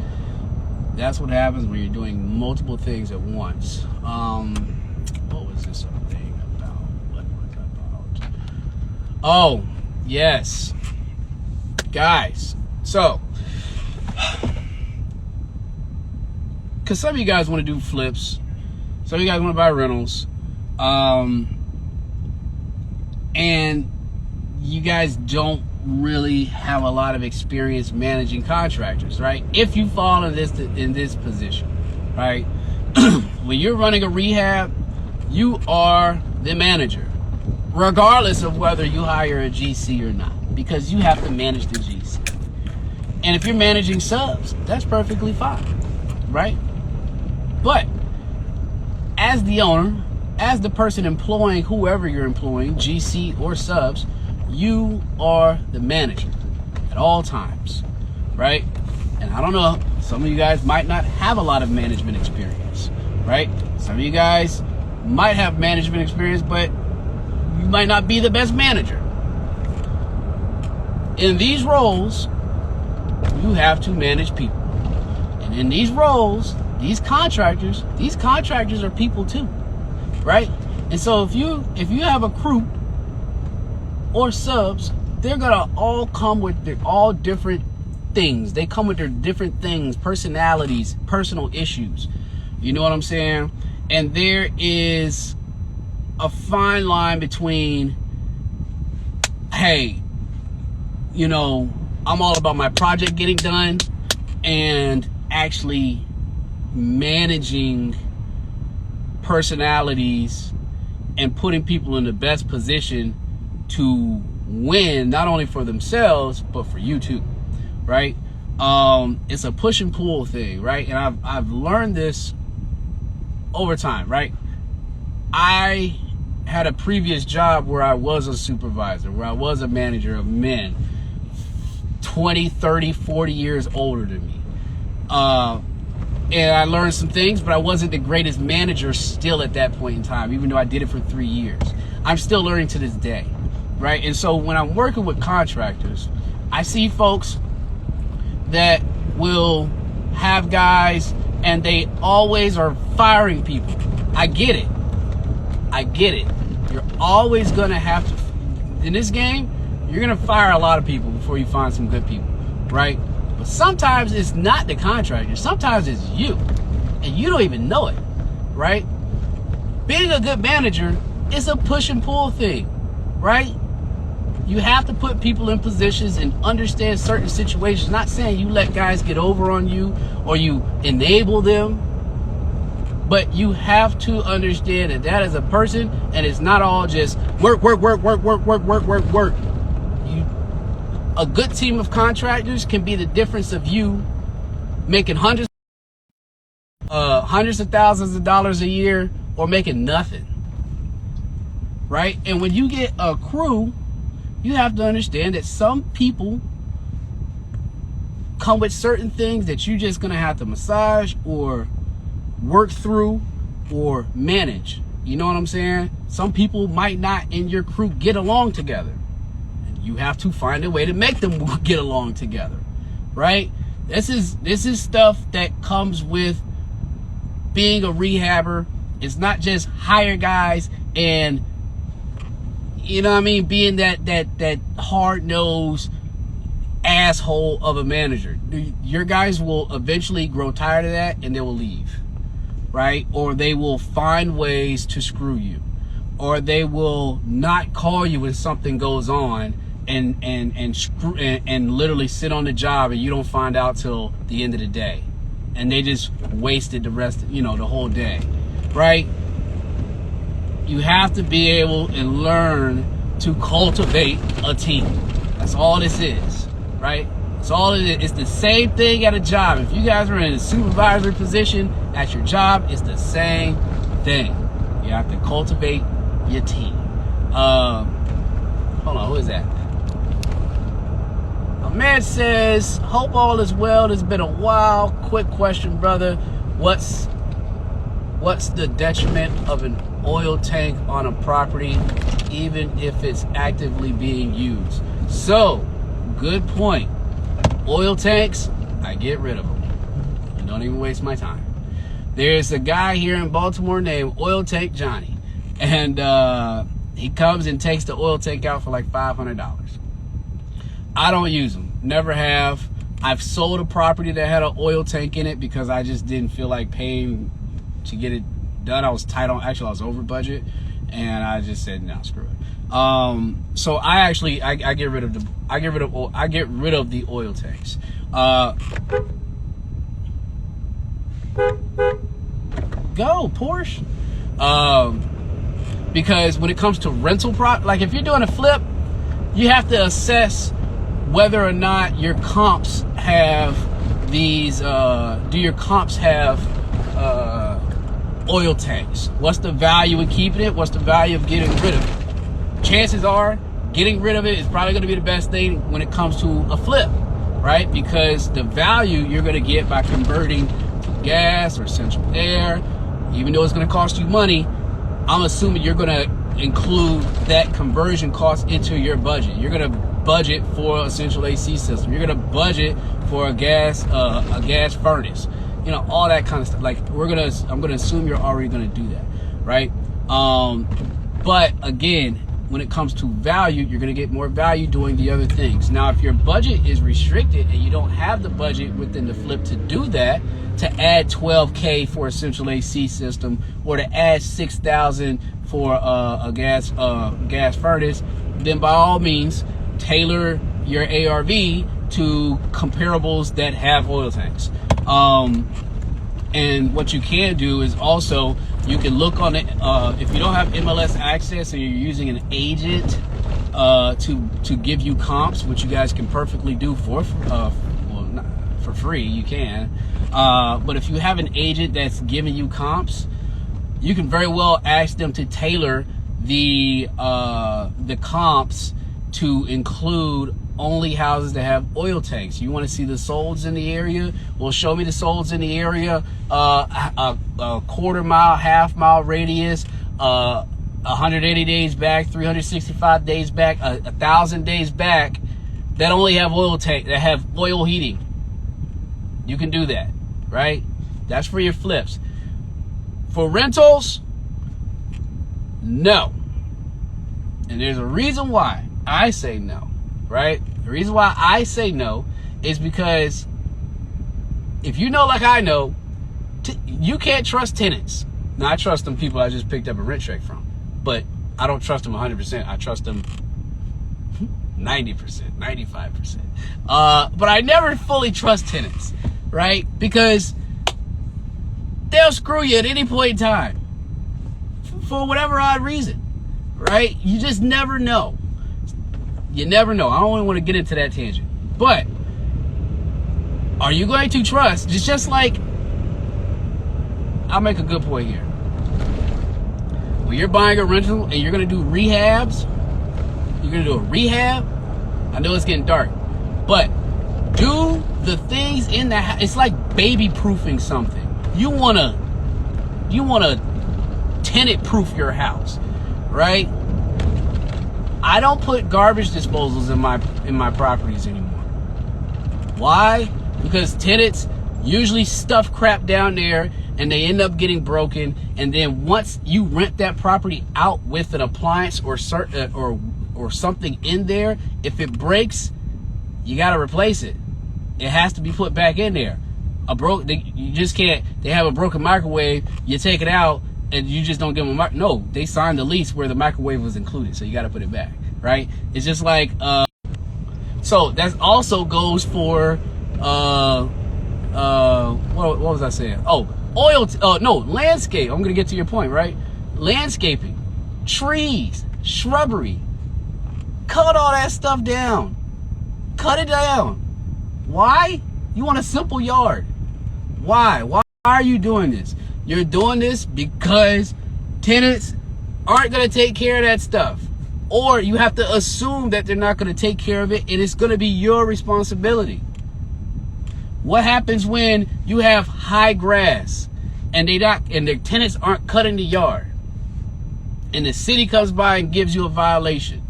S1: That's what happens when you're doing multiple things at once. What was this thing about? What was it about? Oh, yes. Guys, so, because some of you guys want to do flips, some of you guys want to buy rentals, and you guys don't really have a lot of experience managing contractors, right? If you fall in this position, right? When you're running a rehab, you are the manager, regardless of whether you hire a GC or not, because you have to manage the GC. And if you're managing subs, that's perfectly fine, right? But as the owner, as the person employing whoever you're employing, GC or subs, you are the manager at all times, right? And I don't know, some of you guys might not have a lot of management experience, right? Some of you guys might have management experience, but you might not be the best manager. In these roles, you have to manage people. And in these roles, these contractors are people too, right? And so if you have a crew or subs, they're gonna all come with their all different things. They come with their different things, personalities, personal issues. You know what I'm saying? And there is a fine line between, hey, you know, I'm all about my project getting done, and actually managing personalities and putting people in the best position to win, not only for themselves but for you too, right? It's a push and pull thing, right? And I've learned this over time, right? I had a previous job where I was a supervisor, where I was a manager of men 20, 30, 40 years older than me. And I learned some things, but I wasn't the greatest manager still at that point in time, even though I did it for 3 years. I'm still learning to this day, right? And so when I'm working with contractors, I see folks that will have guys and they always are firing people. I get it. You're always gonna have to, in this game, you're gonna fire a lot of people before you find some good people, right? But sometimes it's not the contractor, sometimes it's you, and you don't even know it, right? Being a good manager is a push and pull thing, right? You have to put people in positions and understand certain situations. Not saying you let guys get over on you or you enable them, but you have to understand that that is a person, and it's not all just work. A good team of contractors can be the difference of you making hundreds of thousands of dollars a year or making nothing, right? And when you get a crew, you have to understand that some people come with certain things that you're just gonna have to massage or work through or manage. You know what I'm saying? Some people might not in your crew get along together. You have to find a way to make them get along together, right? This is stuff that comes with being a rehabber. It's not just hire guys and, you know what I mean, being that hard-nosed asshole of a manager. Your guys will eventually grow tired of that and they will leave, right? Or they will find ways to screw you, or they will not call you when something goes on and literally sit on the job and you don't find out till the end of the day, and they just wasted the rest, the whole day, right? You have to be able and learn to cultivate a team. That's all this is, right? It's all it is. It's the same thing at a job. If you guys are in a supervisory position at your job, it's the same thing. You have to cultivate your team. Hold on, who is that? A man says, hope all is well. It's been a while. Quick question, brother. What's the detriment of an oil tank on a property, even if it's actively being used? So, good point. Oil tanks, I get rid of them. And don't even waste my time. There's a guy here in Baltimore named Oil Tank Johnny, and he comes and takes the oil tank out for like $500. I don't use them, never have. I've sold a property that had an oil tank in it because I just didn't feel like paying to get it done. I was tight on, actually I was over budget, and I just said, no, screw it. So I get rid of the oil tanks. Go Porsche. Because when it comes to rental like if you're doing a flip, you have to assess whether or not your comps have these. Do your comps have oil tanks? What's the value in keeping it? What's the value of getting rid of it? Chances are getting rid of it is probably going to be the best thing when it comes to a flip, right? Because the value you're going to get by converting to gas or central air, even though it's going to cost you money, I'm assuming you're going to include that conversion cost into your budget. You're going to budget for a central AC system. You're going to budget for a gas furnace. All that kind of stuff. Like I'm going to assume you're already going to do that, right? But again, when it comes to value, you're going to get more value doing the other things. Now, if your budget is restricted and you don't have the budget within the flip to do that, to add $12K for a central AC system, or to add $6,000 for a gas furnace, then by all means, tailor your ARV to comparables that have oil tanks. And what you can do is also, you can look on it, if you don't have MLS access and you're using an agent to give you comps, which you guys can perfectly do for free, you can. But if you have an agent that's giving you comps, you can very well ask them to tailor the comps to include only houses that have oil tanks. You want to see the solds in the area? Well, show me the solds in the area. A quarter mile, half mile radius, 180 days back, 365 days back, 1,000 days back, that only have oil tank, that have oil heating. You can do that, right? That's for your flips. For rentals, no. And there's a reason why I say no, right? The reason why I say no is because if you know, like I know, you can't trust tenants. Now, I trust them people I just picked up a rent check from, but I don't trust them 100%. I trust them 90%, 95%. But I never fully trust tenants, right? Because they'll screw you at any point in time for whatever odd reason, right? You just never know. You never know. I don't really want to get into that tangent. But are you going to trust? It's just like, I'll make a good point here. When you're buying a rental and you're going to do rehabs, you're going to do a rehab, I know it's getting dark, but do the things in the house. It's like baby proofing something. You want to tenant proof your house, right? I don't put garbage disposals in my properties anymore. Why? Because tenants usually stuff crap down there and they end up getting broken, and then once you rent that property out with an appliance or something in there, if it breaks, you got to replace it. It has to be put back in there. You just can't. They have a broken microwave. You take it out and you just don't give them no. They signed the lease where the microwave was included, so you got to put it back, right? It's just like so that also goes for what was I saying? Oh, landscape. I'm gonna get to your point, right? Landscaping, trees, shrubbery. Cut all that stuff down. Cut it down. Why? You want a simple yard. Why? Why are you doing this? You're doing this because tenants aren't going to take care of that stuff. Or you have to assume that they're not going to take care of it, and it's going to be your responsibility. What happens when you have high grass and their tenants aren't cutting the yard? And the city comes by and gives you a violation.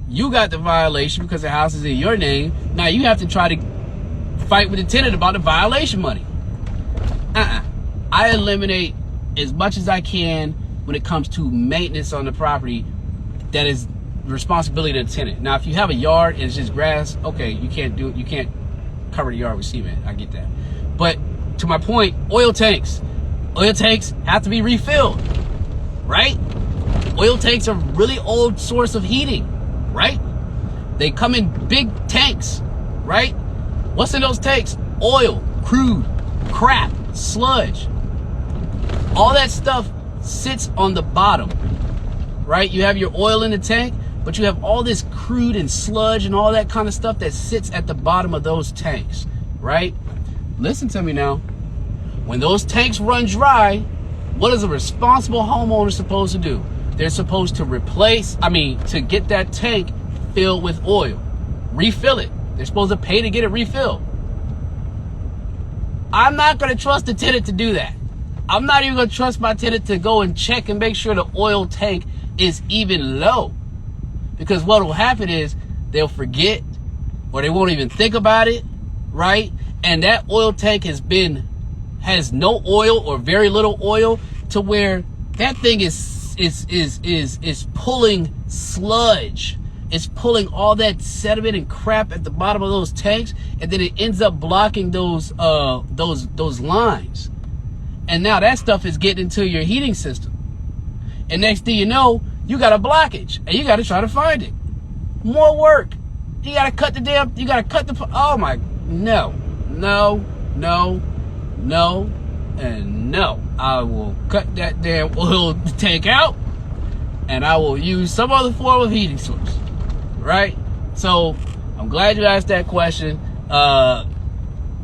S1: You got the violation because the house is in your name. Now you have to try to fight with the tenant about the violation money. I eliminate as much as I can when it comes to maintenance on the property. That is the responsibility of the tenant. Now, if you have a yard and it's just grass, okay, you can't cover the yard with cement. I get that. But to my point, oil tanks have to be refilled, right? Oil tanks are a really old source of heating, right? They come in big tanks, right? What's in those tanks? Oil, crude, crap, sludge. All that stuff sits on the bottom, right? You have your oil in the tank, but you have all this crude and sludge and all that kind of stuff that sits at the bottom of those tanks, right? Listen to me now. When those tanks run dry, what is a responsible homeowner supposed to do? They're supposed to to get that tank filled with oil. Refill it. They're supposed to pay to get it refilled. I'm not going to trust the tenant to do that. I'm not even going to trust my tenant to go and check and make sure the oil tank is even low. Because what will happen is they'll forget or they won't even think about it, right? And that oil tank has no oil or very little oil to where that thing is pulling sludge. It's pulling all that sediment and crap at the bottom of those tanks, and then it ends up blocking those lines. And now that stuff is getting into your heating system. And next thing you know, you got a blockage, and you got to try to find it. More work. You got to cut oh my, no, and no. I will cut that damn oil tank out, and I will use some other form of heating source. Right? So I'm glad you asked that question.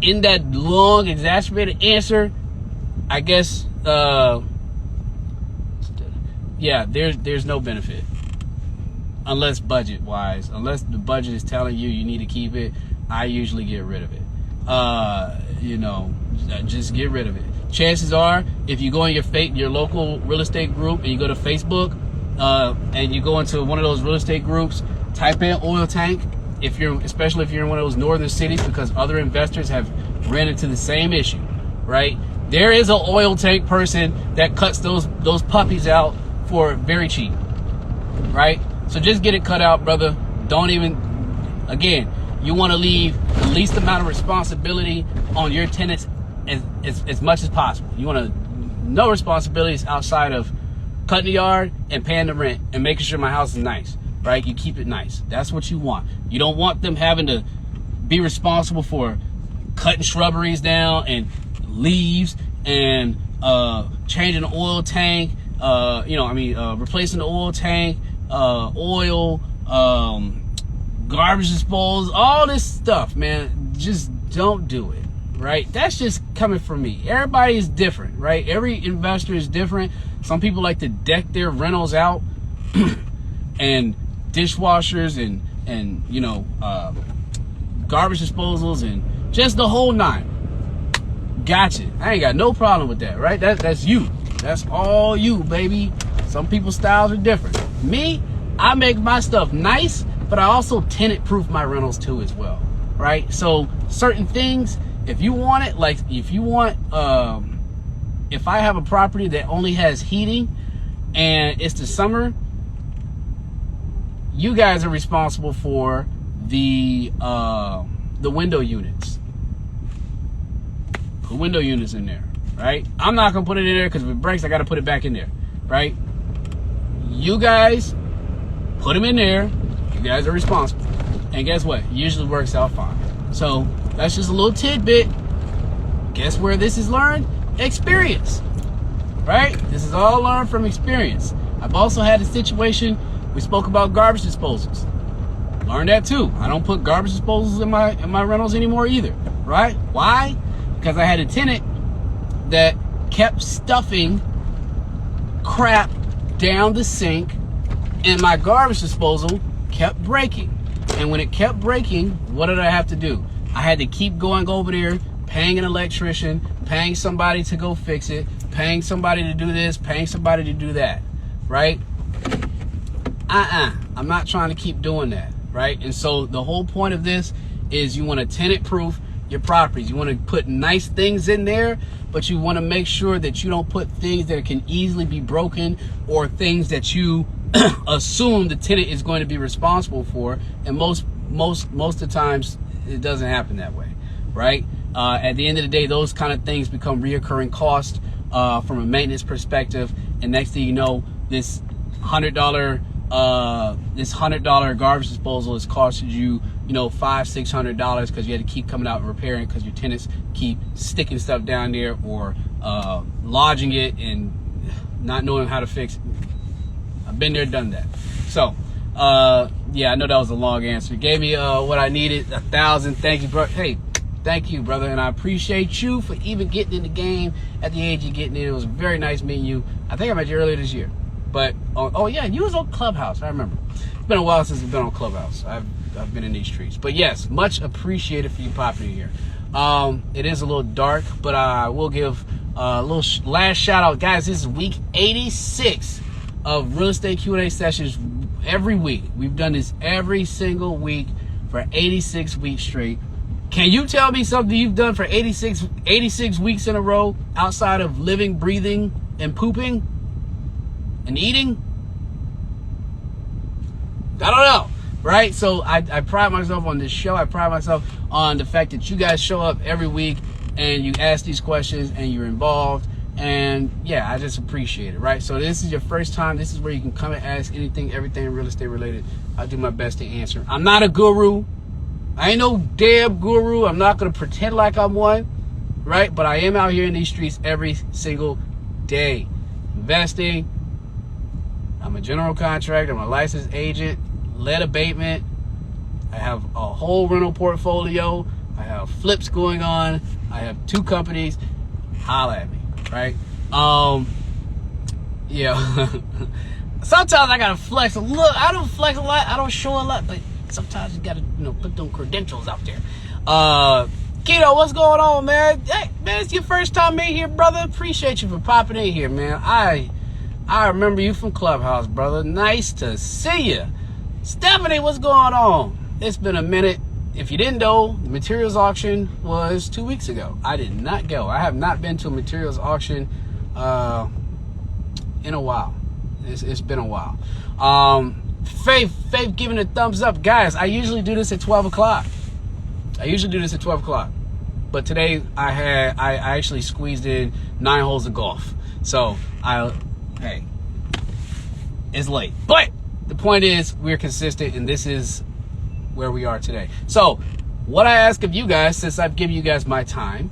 S1: In that long, exacerbated answer, I guess, yeah, there's no benefit. Unless budget-wise. Unless the budget is telling you need to keep it, I usually get rid of it. Just get rid of it. Chances are, if you go in your local real estate group and you go to Facebook, and you go into one of those real estate groups, type in oil tank, especially if you're in one of those northern cities, because other investors have ran into the same issue, right? There is an oil tank person that cuts those puppies out for very cheap, right? So just get it cut out, brother. Again, you want to leave the least amount of responsibility on your tenants as much as possible. You want no responsibilities outside of cutting the yard and paying the rent and making sure my house is nice, right? You keep it nice. That's what you want. You don't want them having to be responsible for cutting shrubberies down and leaves and changing the oil tank, replacing the oil tank, garbage disposal, all this stuff, man. Just don't do it, right? That's just coming from me. Everybody is different, right? Every investor is different. Some people like to deck their rentals out and dishwashers and garbage disposals and just the whole nine. Gotcha. I ain't got no problem with that, right? That's you. That's all you, baby. Some people's styles are different. Me, I make my stuff nice, but I also tenant-proof my rentals too as well, right? So certain things, if you want it, like if I have a property that only has heating and it's the summer, you guys are responsible for the window units. The window units in there, right? I'm not gonna put it in there because if it breaks, I gotta put it back in there, right? You guys put them in there. You guys are responsible, and guess what? It usually works out fine. So that's just a little tidbit. Guess where this is learned? Experience, right? This is all learned from experience. I've also had a situation. We spoke about garbage disposals. Learned that too. I don't put garbage disposals in my rentals anymore either, right? Why? Because I had a tenant that kept stuffing crap down the sink, and my garbage disposal kept breaking. And when it kept breaking, what did I have to do? I had to keep going over there, paying an electrician, paying somebody to go fix it, paying somebody to do this, paying somebody to do that, right? I'm not trying to keep doing that, right? And so the whole point of this is you want to tenant-proof your properties. You want to put nice things in there, but you want to make sure that you don't put things that can easily be broken or things that you assume the tenant is going to be responsible for. And most of the times it doesn't happen that way, right? At the end of the day, those kind of things become reoccurring costs from a maintenance perspective. And next thing you know, this $100 garbage disposal is costing you, $500-600 because you had to keep coming out and repairing because your tenants keep sticking stuff down there or lodging it and not knowing how to fix it. I've been there, done that. So, yeah, I know that was a long answer. You gave me what I needed, 1,000. Thank you, bro. Hey, thank you, brother, and I appreciate you for even getting in the game at the age you're getting in. It was very nice meeting you. I think I met you earlier this year. But, oh yeah, you was on Clubhouse, I remember. It's been a while since we've been on Clubhouse. I've been in these streets. But yes, much appreciated for you popping in here. It is a little dark, but I will give a little last shout out. Guys, this is week 86 of Real Estate Q&A sessions every week. We've done this every single week for 86 weeks straight. Can you tell me something you've done for 86 weeks in a row outside of living, breathing, and pooping? And eating? I don't know, right? So I pride myself on this show. I pride myself on the fact that you guys show up every week and you ask these questions and you're involved. And yeah, I just appreciate it, right? So this is your first time. This is where you can come and ask anything, everything real estate related. I'll do my best to answer. I'm not a guru. I ain't no damn guru. I'm not going to pretend like I'm one, right? But I am out here in these streets every single day investing. I'm a general contractor. I'm a licensed agent, lead abatement. I have a whole rental portfolio. I have flips going on. I have 2 companies. Holla at me, right? Yeah. Sometimes I gotta flex a little. I don't flex a lot. I don't show a lot, but sometimes you gotta, put them credentials out there. Keto, what's going on, man? Hey, man, it's your first time in here, brother. Appreciate you for popping in here, man. I remember you from Clubhouse, brother. Nice to see you. Stephanie, what's going on? It's been a minute. If you didn't know, the materials auction was 2 weeks ago. I did not go. I have not been to a materials auction in a while. It's been a while. Faith giving a thumbs up. Guys, I usually do this at 12 o'clock. But today I actually squeezed in 9 holes of golf. So hey, it's late. But the point is, we're consistent, and this is where we are today. So what I ask of you guys, since I've given you guys my time,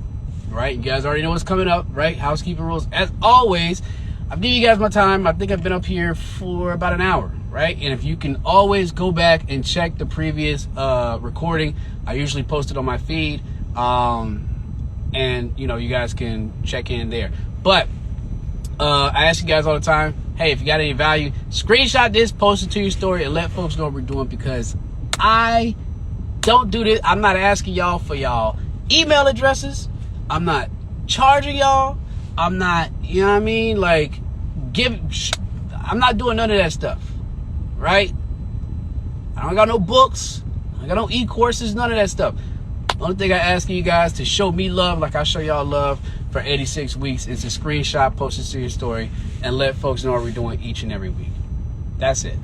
S1: right? You guys already know what's coming up, right? Housekeeping rules. As always, I've given you guys my time. I think I've been up here for about an hour, right? And if you can always go back and check the previous recording, I usually post it on my feed. And, you guys can check in there. But I ask you guys all the time, hey, if you got any value, screenshot this, post it to your story, and let folks know what we're doing, because I don't do this. I'm not asking y'all for y'all email addresses. I'm not charging y'all. I'm not, I'm not doing none of that stuff, right? I don't got no books. I got no e-courses, none of that stuff. The only thing I ask you guys to show me love, like I show y'all love for 86 weeks, is to screenshot, post it to your story, and let folks know what we're doing each and every week. That's it.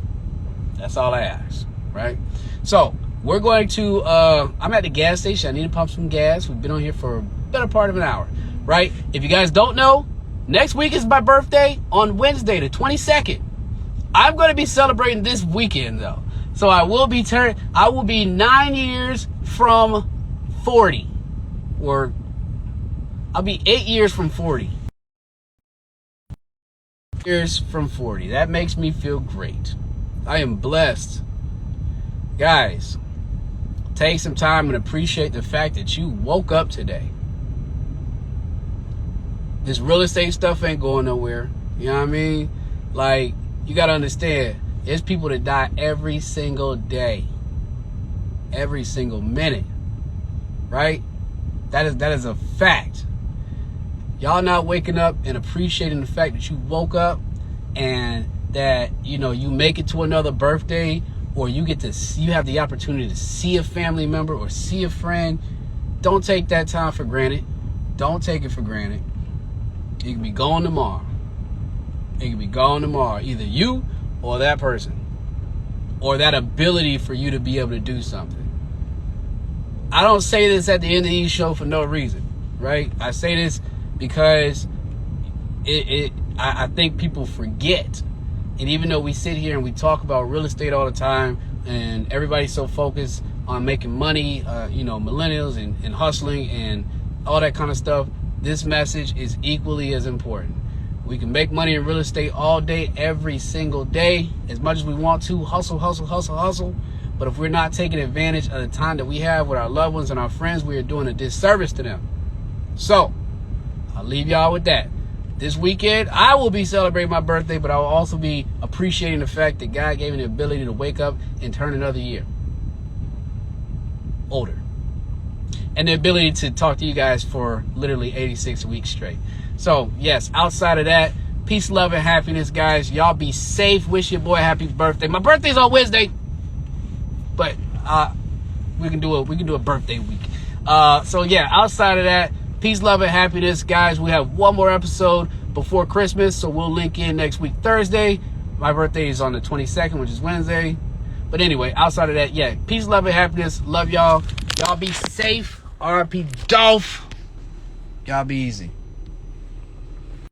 S1: That's all I ask, right? So we're going to, I'm at the gas station. I need to pump some gas. We've been on here for a better part of an hour, right? If you guys don't know, next week is my birthday on Wednesday, the 22nd. I'm going to be celebrating this weekend, though. So I will be 9 years from 40. Or I'll be 8 years from 40. Years from 40. That makes me feel great. I am blessed. Guys, take some time and appreciate the fact that you woke up today. This real estate stuff ain't going nowhere. You know what I mean? Like, you got to understand, there's people that die every single day. Every single minute. Right? That is a fact. Y'all not waking up and appreciating the fact that you woke up and that, you know, you make it to another birthday, or you have the opportunity to see a family member or see a friend. Don't take that time for granted. Don't take it for granted. You can be gone tomorrow. It can be gone tomorrow. Either you or that person. Or that ability for you to be able to do something. I don't say this at the end of each show for no reason, right? I say this because I think people forget. And even though we sit here and we talk about real estate all the time, and everybody's so focused on making money, millennials and hustling and all that kind of stuff, this message is equally as important. We can make money in real estate all day, every single day, as much as we want to. Hustle, hustle, hustle, hustle. But if we're not taking advantage of the time that we have with our loved ones and our friends, we are doing a disservice to them. So, I'll leave y'all with that. This weekend, I will be celebrating my birthday, but I will also be appreciating the fact that God gave me the ability to wake up and turn another year older. And the ability to talk to you guys for literally 86 weeks straight. So, yes, outside of that, peace, love, and happiness, guys. Y'all be safe. Wish your boy a happy birthday. My birthday's on Wednesday, but we can do a birthday week. So, yeah, outside of that, peace, love, and happiness, guys. We have one more episode before Christmas, so we'll link in next week, Thursday. My birthday is on the 22nd, which is Wednesday. But anyway, outside of that, yeah, peace, love, and happiness. Love y'all. Y'all be safe. R.I.P. Dolph. Y'all be easy.